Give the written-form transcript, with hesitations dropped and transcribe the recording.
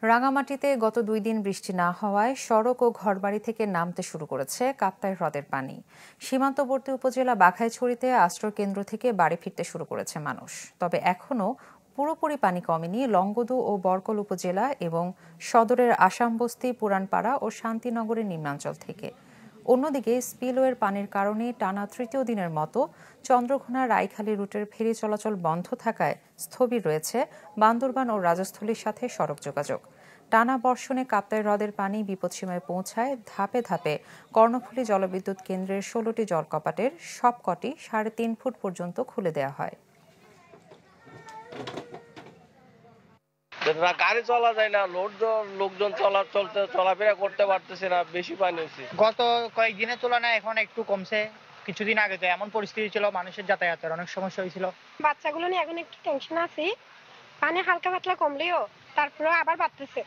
রাঙামাটিতে গত ২ দিন বৃষ্টি না হওয়ায় সড়ক ও ঘরবাড়ি থেকে নামতে শুরু করেছে কাপ্তাই হ্রদের পানি। সীমান্তবর্তী উপজেলা বাঘাইছড়িতে আশ্রয়কেন্দ্র থেকে বাড়ি ফিরতে শুরু করেছে মানুষ। তবে এখনও পুরোপুরি পানি কমেনি লংগদু ও বরকল উপজেলা এবং সদরের আসামবস্তি, পুরানপাড়া ও শান্তিনগরের নিম্নাঞ্চল থেকে। অন্যদিকে স্পিলওয়ের পানির কারণে টানা তৃতীয় দিনের মতো চন্দ্রঘোনা রাইখালী রুটের ফেরি চলাচল বন্ধ থাকায় স্থবির রয়েছে বান্দরবান ও রাজস্থলীর সাথে সড়ক যোগাযোগ। টানা বর্ষণে কাপ্তাই হ্রদের পানি বিপদসীমায় পৌঁছায় ধাপে ধাপে কর্ণফুলী জলবিদ্যুৎ কেন্দ্রের ১৬টি জলকপাটের সবকটি ৩.৫ ফুট পর্যন্ত খুলে দেওয়া হয়। গাড়ি চলা যায় না, লোকজন চলাফেরা করতে পারতেছে না, বেশি পানি হয়েছে। গত কয়েকদিনের তুলনায় এখন একটু কমছে। কিছুদিন আগে তো এমন পরিস্থিতি ছিল, মানুষের যাতায়াতের অনেক সমস্যা হয়েছিল। বাচ্চাগুলো নিয়ে এখন একটু টেনশন আছি। পানি হালকা পাতলা কমলেও তারপরে আবার বাড়তেছে।